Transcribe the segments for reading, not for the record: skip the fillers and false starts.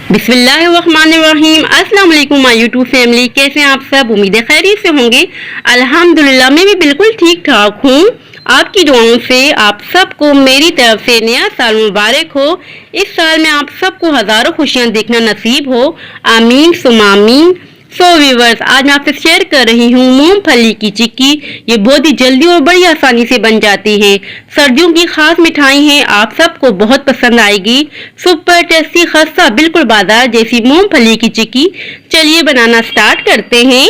बिस्मिल्लाहिर्रहमानिर्रहीम। अस्सलाम वालेकुम माय यूट्यूब फैमिली, कैसे हैं आप सब? उम्मीद है खैरियत से होंगे। अल्हम्दुलिल्लाह मैं भी बिल्कुल ठीक ठाक हूँ। आपकी दुआओं से आप सबको मेरी तरफ से नया साल मुबारक हो। इस साल में आप सबको हजारों खुशियाँ देखना नसीब हो। आमीन सुम आमीन। व्यूवर्स, आज मैं आपसे शेयर कर रही हूँ मूंगफली की चिक्की। ये बहुत ही जल्दी और बड़ी आसानी से बन जाती है। सर्दियों की खास मिठाई है, आप सबको बहुत पसंद आएगी। सुपर टेस्टी खस्ता बिल्कुल बाजार जैसी मूंगफली की चिक्की। चलिए बनाना स्टार्ट करते हैं।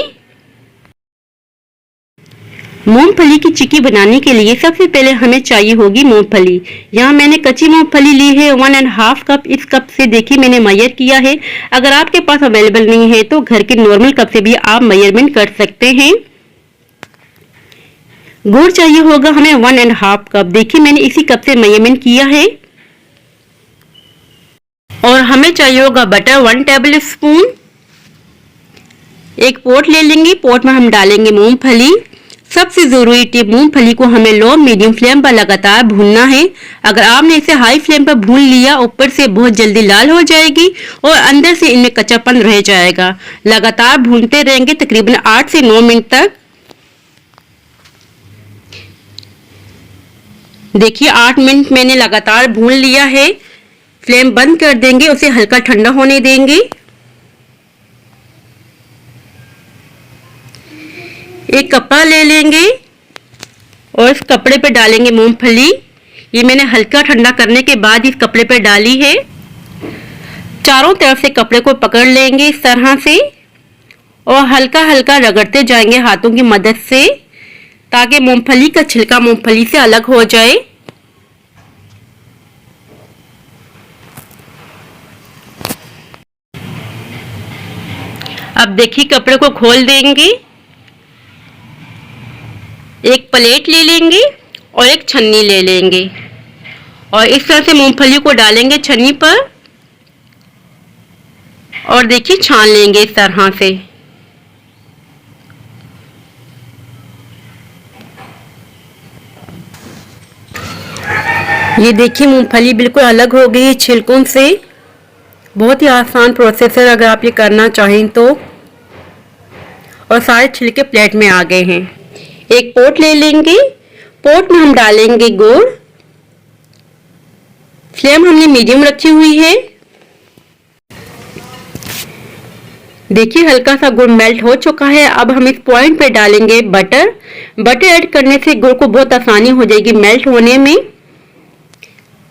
मूंगफली की चिक्की बनाने के लिए सबसे पहले हमें चाहिए होगी मूंगफली। यहाँ मैंने कच्ची मूंगफली ली है 1.5 कप। इस कप से देखिए मैंने मेजर किया है। अगर आपके पास अवेलेबल नहीं है तो घर के नॉर्मल कप से भी आप मेजरमेंट कर सकते हैं। गुड़ चाहिए होगा हमें 1.5 कप। देखिए मैंने इसी कप से मेजरमेंट किया है। और हमें चाहिए होगा बटर 1 टेबल स्पून। एक पोट ले लेंगे, पोट में हम डालेंगे मूंगफली। सबसे जरूरी टिप, मूंगफली को हमें लो मीडियम फ्लेम पर लगातार भूनना है। अगर आपने इसे हाई फ्लेम पर भून लिया, ऊपर से बहुत जल्दी लाल हो जाएगी और अंदर से इनमें कच्चापन रह जाएगा। लगातार भूनते रहेंगे तकरीबन 8 से 9 मिनट तक। देखिए 8 मिनट मैंने लगातार भून लिया है। फ्लेम बंद कर देंगे, उसे हल्का ठंडा होने देंगे। एक कपड़ा ले लेंगे और इस कपड़े पे डालेंगे मूंगफली। ये मैंने हल्का ठंडा करने के बाद इस कपड़े पे डाली है। चारों तरफ से कपड़े को पकड़ लेंगे इस तरह से और हल्का हल्का रगड़ते जाएंगे हाथों की मदद से, ताकि मूंगफली का छिलका मूंगफली से अलग हो जाए। अब देखिए कपड़े को खोल देंगे। एक प्लेट ले लेंगे और एक छन्नी ले लेंगे और इस तरह से मूंगफली को डालेंगे छन्नी पर और देखिए छान लेंगे इस तरह से। ये देखिए मूंगफली बिल्कुल अलग हो गई है छिलकों से। बहुत ही आसान प्रोसेस है अगर आप ये करना चाहें तो। और सारे छिलके प्लेट में आ गए हैं। एक पोट ले लेंगे, पोट में हम डालेंगे गुड़। फ्लेम हमने मीडियम रखी हुई है। देखिए हल्का सा गुड़ मेल्ट हो चुका है। अब हम इस पॉइंट पे डालेंगे बटर। बटर ऐड करने से गुड़ को बहुत आसानी हो जाएगी मेल्ट होने में।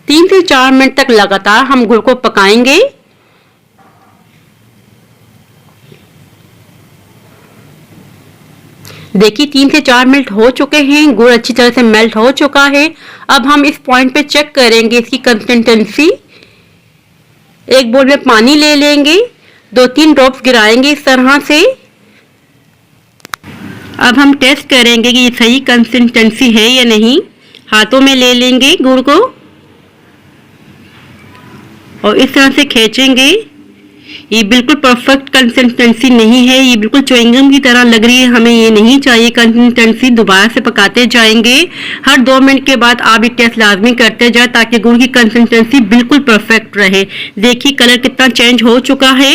3 से 4 मिनट तक लगातार हम गुड़ को पकाएंगे। देखिए 3 से 4 मिनट हो चुके हैं, गुड़ अच्छी तरह से मेल्ट हो चुका है। अब हम इस पॉइंट पे चेक करेंगे इसकी कंसिस्टेंसी। एक बोल में पानी ले लेंगे, 2-3 ड्रॉप्स गिराएंगे इस तरह से। अब हम टेस्ट करेंगे कि ये सही कंसिस्टेंसी है या नहीं। हाथों में ले लेंगे गुड़ को और इस तरह से खींचेंगे। ये बिल्कुल परफेक्ट कंसिस्टेंसी नहीं है, ये बिल्कुल च्युइंगम की तरह लग रही है। हमें ये नहीं चाहिए कंसिस्टेंसी। दोबारा से पकाते जाएंगे। हर 2 मिनट के बाद आप ये टेस्ट लाजमी करते जाए ताकि गुड़ की कंसिस्टेंसी बिल्कुल परफेक्ट रहे। देखिए कलर कितना चेंज हो चुका है।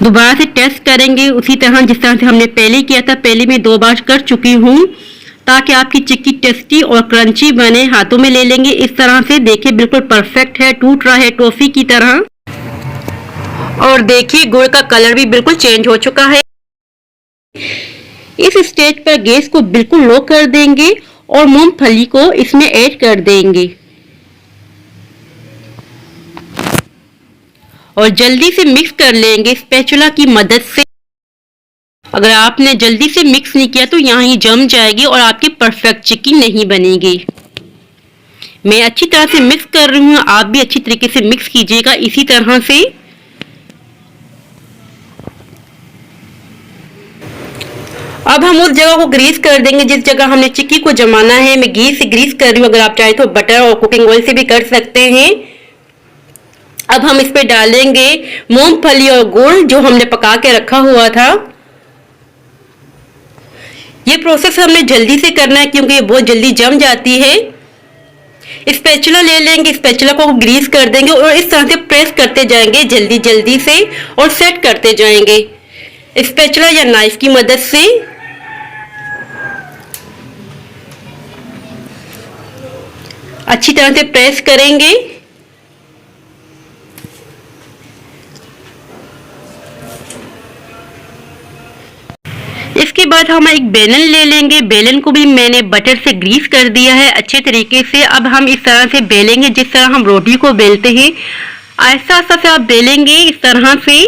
दोबारा से टेस्ट करेंगे उसी तरह जिस तरह से हमने पहले किया था। पहले मैं 2 बार कर चुकी हूँ ताकि आपकी चिक्की टेस्टी और क्रंची बने। हाथों में ले लेंगे इस तरह से। देखिए बिल्कुल परफेक्ट है, टूट रहा है टॉफी की तरह। और देखिए गुड़ का कलर भी बिल्कुल चेंज हो चुका है। इस स्टेज पर गैस को बिल्कुल लो कर देंगे और मूंगफली को इसमें ऐड कर देंगे और जल्दी से मिक्स कर लेंगे स्पैचुला की मदद से। अगर आपने जल्दी से मिक्स नहीं किया तो यहाँ ही जम जाएगी और आपकी परफेक्ट चिक्की नहीं बनेगी। मैं अच्छी तरह से मिक्स कर रही हूँ, आप भी अच्छी तरीके से मिक्स कीजिएगा इसी तरह से। अब हम उस जगह को ग्रीस कर देंगे जिस जगह हमने चिक्की को जमाना है। मैं घी से ग्रीस कर रही हूँ, अगर आप चाहें तो बटर और कुकिंग ऑयल से भी कर सकते हैं। अब हम इस पे डालेंगे मूंगफली और गुड़ जो हमने पका के रखा हुआ था। ये प्रोसेस हमने जल्दी से करना है क्योंकि ये बहुत जल्दी जम जाती है। स्पैचुला ले लेंगे, स्पैचुला को ग्रीस कर देंगे और इस तरह से प्रेस करते जाएंगे जल्दी जल्दी से और सेट करते जाएंगे स्पैचुला या नाइफ की मदद से। अच्छी तरह से प्रेस करेंगे। इसके बाद हम एक बेलन ले लेंगे। बेलन को भी मैंने बटर से ग्रीस कर दिया है अच्छे तरीके से। अब हम इस तरह से बेलेंगे जिस तरह हम रोटी को बेलते हैं। आहिस्ता आहिस्ता से आप बेलेंगे इस तरह से।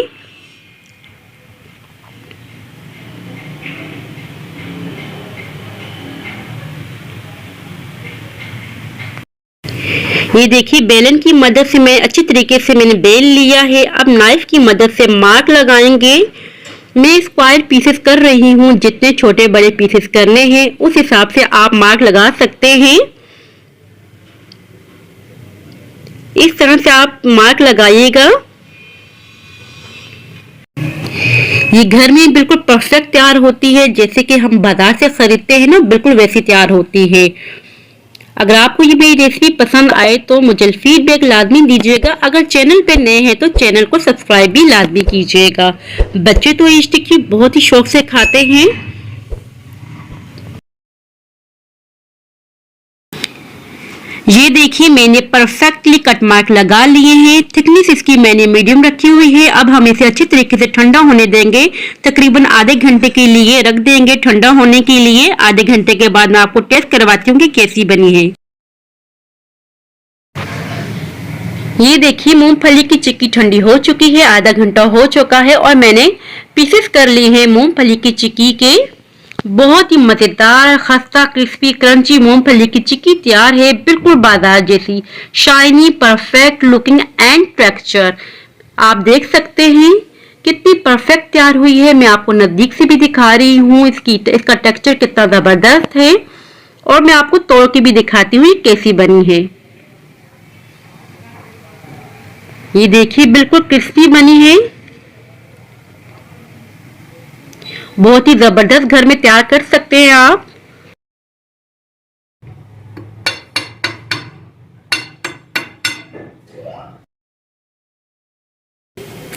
ये देखिए बेलन की मदद से मैं अच्छी तरीके से मैंने बेल लिया है। अब नाइफ की मदद से मार्क लगाएंगे। मैं स्क्वायर पीसेस कर रही हूँ, जितने छोटे बड़े पीसेस करने हैं उस हिसाब से आप मार्क लगा सकते हैं। इस तरह से आप मार्क लगाइएगा। ये घर में बिल्कुल परफेक्ट तैयार होती है, जैसे कि हम बाजार से खरीदते हैं ना, बिल्कुल वैसी तैयार होती है। अगर आपको ये मेरी रेसिपी पसंद आए तो मुझे फीडबैक लाजमी दीजिएगा। अगर चैनल पे नए हैं तो चैनल को सब्सक्राइब भी लाजमी कीजिएगा। बच्चे तो ये टिक्की बहुत ही शौक से खाते हैं। ये देखिए मैंने परफेक्टली कट मार्क लगा लिए हैं। थिकनेस इसकी मैंने मीडियम रखी हुई है। अब हम इसे अच्छी तरीके से ठंडा होने देंगे। तकरीबन आधे घंटे के लिए रख देंगे ठंडा होने के लिए। आधे घंटे के बाद मैं आपको टेस्ट करवाती हूँ कि कैसी बनी है। ये देखिए मूंगफली की चिक्की ठंडी हो चुकी है। आधा घंटा हो चुका है और मैंने पीसेस कर लिए हैं मूंगफली की चिक्की के। बहुत ही मजेदार खस्ता क्रिस्पी क्रंची मूंगफली की चिक्की तैयार है, बिल्कुल बाजार जैसी, shiny, perfect looking and texture. आप देख सकते हैं कितनी परफेक्ट तैयार हुई है। मैं आपको नजदीक से भी दिखा रही हूँ इसका टेक्सचर कितना जबरदस्त है। और मैं आपको तोड़ के भी दिखाती हूँ कैसी बनी है। ये देखिए बिल्कुल क्रिस्पी बनी है। बहुत ही जबरदस्त घर में तैयार कर सकते हैं आप।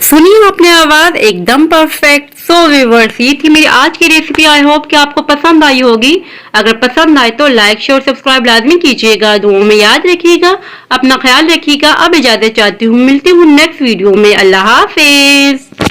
सुनिए अपनी आवाज एकदम परफेक्ट। सो व्यूअर्स, ये थी मेरी आज की रेसिपी। आई होप कि आपको पसंद आई होगी। अगर पसंद आए तो लाइक शेयर सब्सक्राइब लाजमी कीजिएगा। दुआओं में याद रखिएगा, अपना ख्याल रखिएगा। अब इजाजत चाहती हूँ, मिलती हूँ नेक्स्ट वीडियो में। अल्लाह हाफिज।